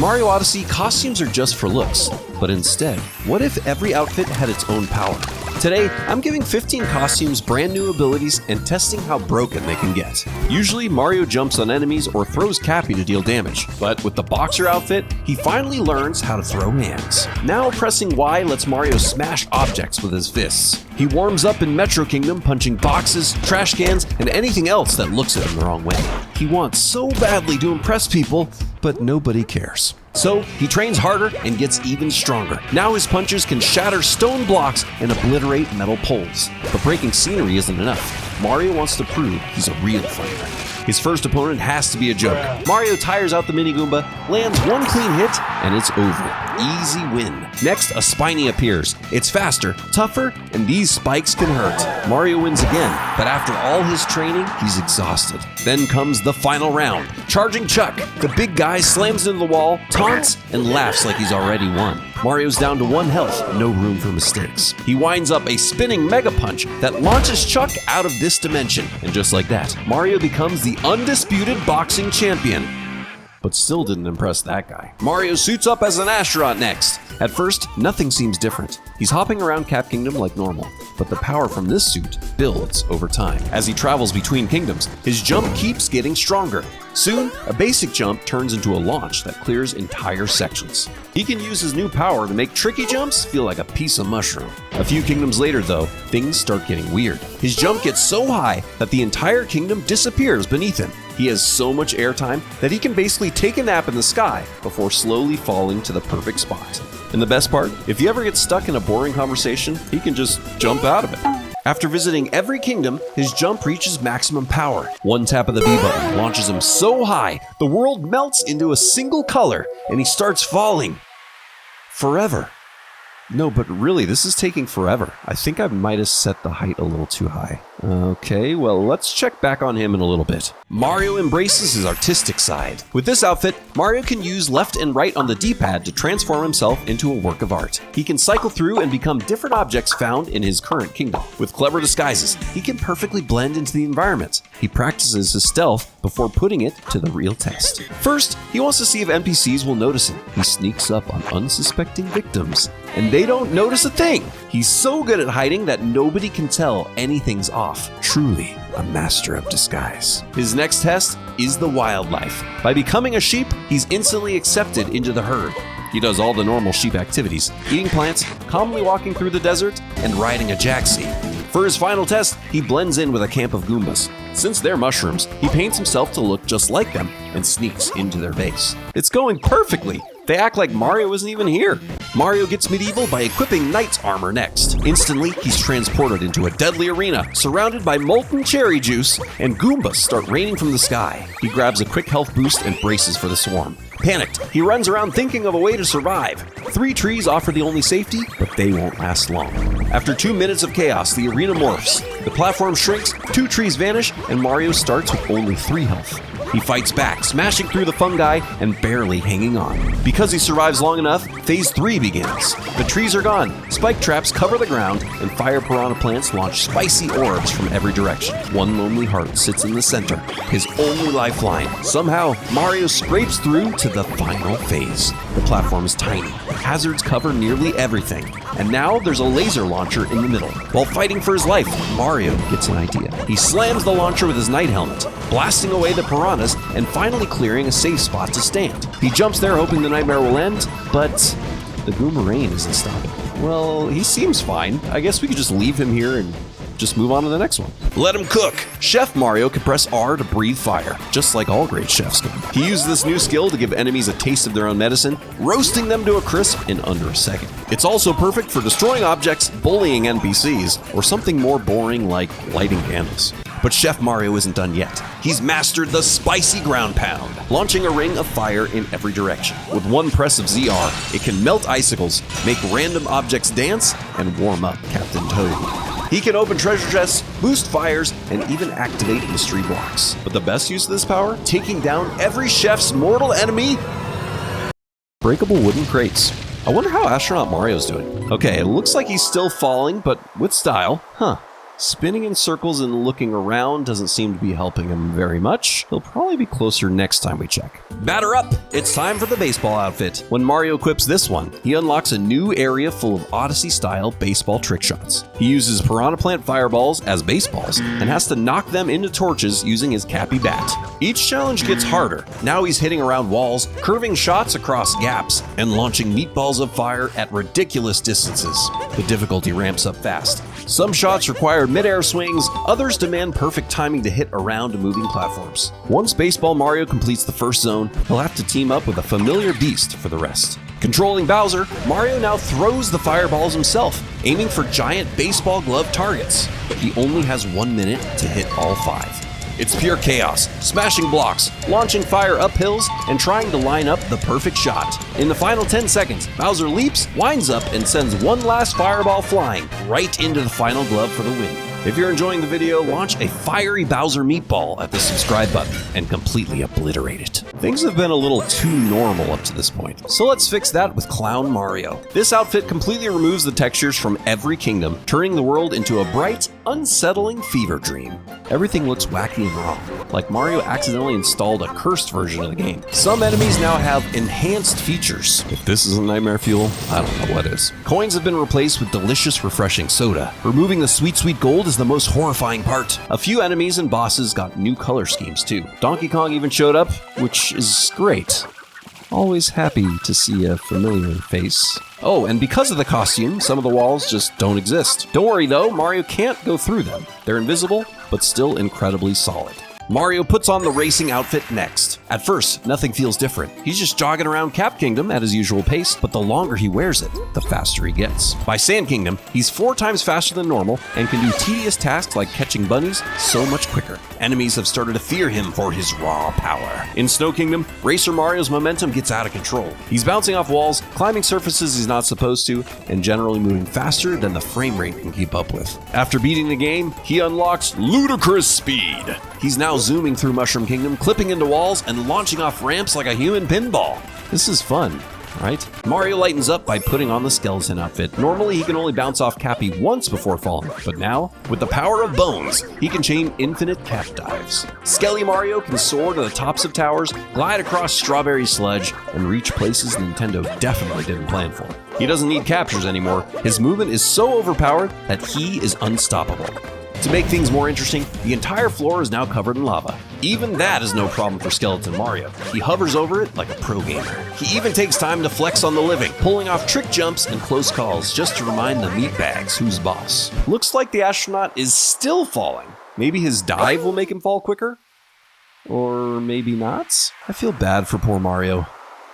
Mario Odyssey, costumes are just for looks. But instead, what if every outfit had its own power? Today, I'm giving 15 costumes brand new abilities and testing how broken they can get. Usually, Mario jumps on enemies or throws Cappy to deal damage, but with the boxer outfit, he finally learns how to throw hands. Now, pressing Y lets Mario smash objects with his fists. He warms up in Metro Kingdom punching boxes, trash cans, and anything else that looks at him the wrong way. He wants so badly to impress people, but nobody cares. So he trains harder and gets even stronger. Now his punches can shatter stone blocks and obliterate metal poles. But breaking scenery isn't enough. Mario wants to prove he's a real fighter. His first opponent has to be a joke. Mario tires out the mini Goomba, lands one clean hit, and it's over. Easy win. Next, a Spiny appears. It's faster, tougher, and these spikes can hurt. Mario wins again, but after all his training, he's exhausted. Then comes the final round. Charging Chuck. The big guy slams into the wall, taunts, and laughs like he's already won. Mario's down to 1 health, no room for mistakes. He winds up a spinning Mega Punch that launches Chuck out of this dimension. And just like that, Mario becomes the undisputed boxing champion. But still didn't impress that guy. Mario suits up as an astronaut next. At first, nothing seems different. He's hopping around Cap Kingdom like normal, but the power from this suit builds over time. As he travels between kingdoms, his jump keeps getting stronger. Soon, a basic jump turns into a launch that clears entire sections. He can use his new power to make tricky jumps feel like a piece of mushroom. A few kingdoms later, though, things start getting weird. His jump gets so high that the entire kingdom disappears beneath him. He has so much airtime that he can basically take a nap in the sky before slowly falling to the perfect spot. And the best part, if he ever gets stuck in a boring conversation, he can just jump out of it. After visiting every kingdom, his jump reaches maximum power. One tap of the B button launches him so high, the world melts into a single color, and he starts falling. Forever. No, but really, this is taking forever. I think I might have set the height a little too high. Okay, well, let's check back on him in a little bit. Mario embraces his artistic side. With this outfit, Mario can use left and right on the D-pad to transform himself into a work of art. He can cycle through and become different objects found in his current kingdom. With clever disguises, he can perfectly blend into the environment. He practices his stealth before putting it to the real test. First, he wants to see if NPCs will notice him. He sneaks up on unsuspecting victims, and they don't notice a thing. He's so good at hiding that nobody can tell anything's off. Truly a master of disguise. His next test is the wildlife. By becoming a sheep, he's instantly accepted into the herd. He does all the normal sheep activities, eating plants, calmly walking through the desert, and riding a jacksie. For his final test, he blends in with a camp of Goombas. Since they're mushrooms, he paints himself to look just like them and sneaks into their base. It's going perfectly. They act like Mario isn't even here. Mario gets medieval by equipping knight's armor next. Instantly, he's transported into a deadly arena, surrounded by molten cherry juice, and Goombas start raining from the sky. He grabs a quick health boost and braces for the swarm. Panicked, he runs around thinking of a way to survive. 3 trees offer the only safety, but they won't last long. After 2 minutes of chaos, the arena morphs. The platform shrinks, 2 trees vanish, and Mario starts with only 3 health. He fights back, smashing through the fungi and barely hanging on. Because he survives long enough, Phase 3 begins. The trees are gone, spike traps cover the ground, and fire piranha plants launch spicy orbs from every direction. One lonely heart sits in the center, his only lifeline. Somehow, Mario scrapes through to the final phase. The platform is tiny. Hazards cover nearly everything. And now there's a laser launcher in the middle. While fighting for his life, Mario gets an idea. He slams the launcher with his knight helmet, blasting away the piranhas and finally clearing a safe spot to stand. He jumps there hoping the nightmare will end, but the Goombas isn't stopping. Well, he seems fine. I guess we could just leave him here and just move on to the next one. Let him cook! Chef Mario can press R to breathe fire, just like all great chefs can. He uses this new skill to give enemies a taste of their own medicine, roasting them to a crisp in under a second. It's also perfect for destroying objects, bullying NPCs, or something more boring like lighting candles. But Chef Mario isn't done yet. He's mastered the spicy ground pound, launching a ring of fire in every direction. With one press of ZR, it can melt icicles, make random objects dance, and warm up Captain Toad. He can open treasure chests, boost fires, and even activate mystery blocks. But the best use of this power? Taking down every chef's mortal enemy, breakable wooden crates. I wonder how Astronaut Mario's doing. Okay, it looks like he's still falling, but with style. Huh. Spinning in circles and looking around doesn't seem to be helping him very much. He'll probably be closer next time we check. Batter up! It's time for the baseball outfit. When Mario equips this one, he unlocks a new area full of Odyssey-style baseball trick shots. He uses piranha plant fireballs as baseballs and has to knock them into torches using his Cappy bat. Each challenge gets harder. Now he's hitting around walls, curving shots across gaps, and launching meatballs of fire at ridiculous distances. The difficulty ramps up fast. Some shots require mid-air swings, others demand perfect timing to hit around moving platforms. Once Baseball Mario completes the first zone, he'll have to team up with a familiar beast for the rest. Controlling Bowser, Mario now throws the fireballs himself, aiming for giant baseball glove targets. He only has 1 minute to hit all 5. It's pure chaos, smashing blocks, launching fire up hills, and trying to line up the perfect shot. In the final 10 seconds, Bowser leaps, winds up, and sends one last fireball flying right into the final glove for the win. If you're enjoying the video, launch a fiery Bowser meatball at the subscribe button and completely obliterate it. Things have been a little too normal up to this point, so let's fix that with Clown Mario. This outfit completely removes the textures from every kingdom, turning the world into a bright, unsettling fever dream. Everything looks wacky and wrong, like Mario accidentally installed a cursed version of the game. Some enemies now have enhanced features. If this isn't nightmare fuel, I don't know what is. Coins have been replaced with delicious, refreshing soda. Removing the sweet, sweet gold is the most horrifying part. A few enemies and bosses got new color schemes too. Donkey Kong even showed up, which is great. Always happy to see a familiar face. Oh, and because of the costume, some of the walls just don't exist. Don't worry though, Mario can't go through them. They're invisible, but still incredibly solid. Mario puts on the racing outfit next. At first, nothing feels different. He's just jogging around Cap Kingdom at his usual pace, but the longer he wears it, the faster he gets. By Sand Kingdom, he's 4 times faster than normal and can do tedious tasks like catching bunnies so much quicker. Enemies have started to fear him for his raw power. In Snow Kingdom, Racer Mario's momentum gets out of control. He's bouncing off walls, climbing surfaces he's not supposed to, and generally moving faster than the frame rate can keep up with. After beating the game, he unlocks ludicrous speed. He's now zooming through Mushroom Kingdom, clipping into walls, and launching off ramps like a human pinball. This is fun, right? Mario lightens up by putting on the skeleton outfit. Normally, he can only bounce off Cappy once before falling, but now, with the power of bones, he can chain infinite cap dives. Skelly Mario can soar to the tops of towers, glide across strawberry sludge, and reach places Nintendo definitely didn't plan for. He doesn't need captures anymore. His movement is so overpowered that he is unstoppable. To make things more interesting, the entire floor is now covered in lava. Even that is no problem for Skeleton Mario. He hovers over it like a pro gamer. He even takes time to flex on the living, pulling off trick jumps and close calls just to remind the meatbags who's boss. Looks like the astronaut is still falling. Maybe his dive will make him fall quicker? Or maybe not? I feel bad for poor Mario,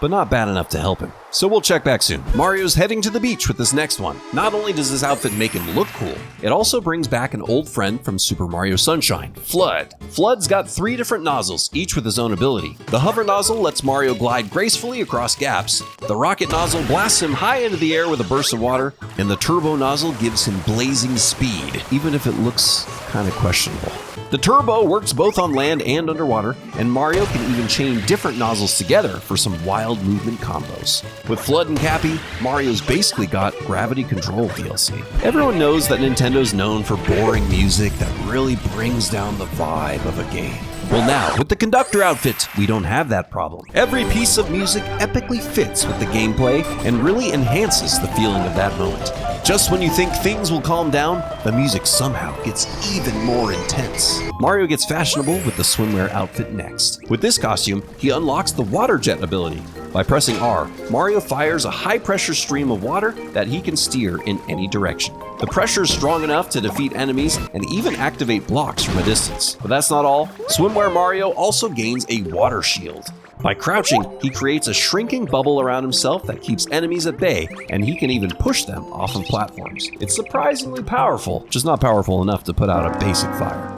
but not bad enough to help him. So we'll check back soon. Mario's heading to the beach with this next one. Not only does this outfit make him look cool, it also brings back an old friend from Super Mario Sunshine, FLUDD. FLUDD's got 3 different nozzles, each with his own ability. The hover nozzle lets Mario glide gracefully across gaps. The rocket nozzle blasts him high into the air with a burst of water, and the turbo nozzle gives him blazing speed, even if it looks kind of questionable. The turbo works both on land and underwater, and Mario can even chain different nozzles together for some wild movement combos. With FLUDD and Cappy, Mario's basically got gravity control DLC. Everyone knows that Nintendo's known for boring music that really brings down the vibe of a game. Well now, with the conductor outfit, we don't have that problem. Every piece of music epically fits with the gameplay and really enhances the feeling of that moment. Just when you think things will calm down, the music somehow gets even more intense. Mario gets fashionable with the swimwear outfit next. With this costume, he unlocks the water jet ability. By pressing R, Mario fires a high-pressure stream of water that he can steer in any direction. The pressure is strong enough to defeat enemies and even activate blocks from a distance. But that's not all. Swimwear Mario also gains a water shield. By crouching, he creates a shrinking bubble around himself that keeps enemies at bay, and he can even push them off of platforms. It's surprisingly powerful, just not powerful enough to put out a basic fire.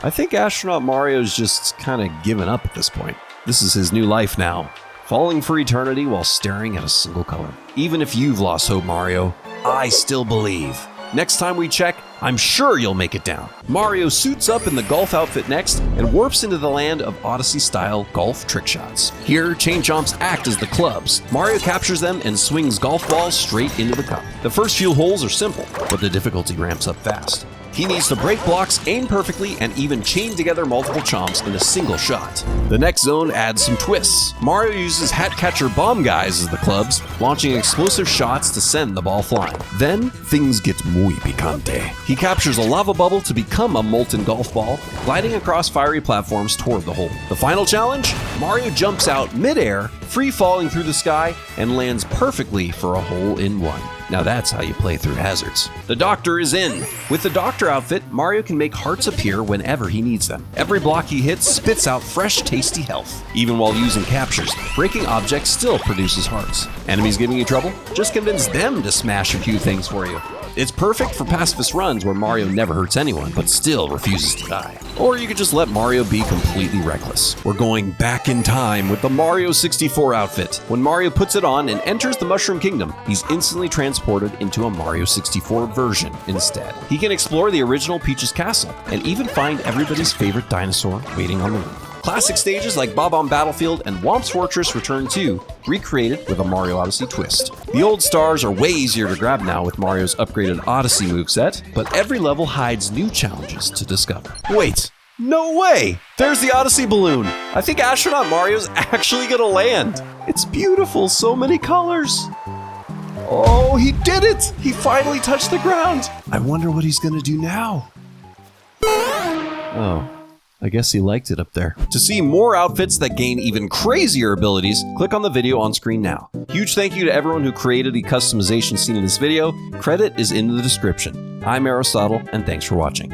I think Astronaut Mario's just kind of given up at this point. This is his new life now, falling for eternity while staring at a single color. Even if you've lost hope, Mario, I still believe. Next time we check, I'm sure you'll make it down. Mario suits up in the golf outfit next and warps into the land of Odyssey-style golf trick shots. Here, chain chomps act as the clubs. Mario captures them and swings golf balls straight into the cup. The first few holes are simple, but the difficulty ramps up fast. He needs to break blocks, aim perfectly, and even chain together multiple chomps in a single shot. The next zone adds some twists. Mario uses hat catcher bomb guys as the clubs, launching explosive shots to send the ball flying. Then, things get muy picante. He captures a lava bubble to become a molten golf ball, gliding across fiery platforms toward the hole. The final challenge? Mario jumps out mid-air, free-falling through the sky, and lands perfectly for a hole-in-one. Now that's how you play through hazards. The Doctor is in. With the Doctor outfit, Mario can make hearts appear whenever he needs them. Every block he hits spits out fresh, tasty health. Even while using captures, breaking objects still produces hearts. Enemies giving you trouble? Just convince them to smash a few things for you. It's perfect for pacifist runs where Mario never hurts anyone, but still refuses to die. Or you could just let Mario be completely reckless. We're going back in time with the Mario 64 outfit. When Mario puts it on and enters the Mushroom Kingdom, he's instantly transported into a Mario 64 version instead. He can explore the original Peach's castle, and even find everybody's favorite dinosaur waiting on the roof. Classic stages like Bob-omb Battlefield and Whomp's Fortress Return 2, recreated with a Mario Odyssey twist. The old stars are way easier to grab now with Mario's upgraded Odyssey moveset, but every level hides new challenges to discover. Wait, no way! There's the Odyssey balloon! I think Astronaut Mario's actually gonna land! It's beautiful, so many colors! Oh, he did it! He finally touched the ground! I wonder what he's gonna do now. Oh. I guess he liked it up there. To see more outfits that gain even crazier abilities, click on the video on screen now. Huge thank you to everyone who created the customization seen in this video. Credit is in the description. I'm Arrowstotle, and thanks for watching.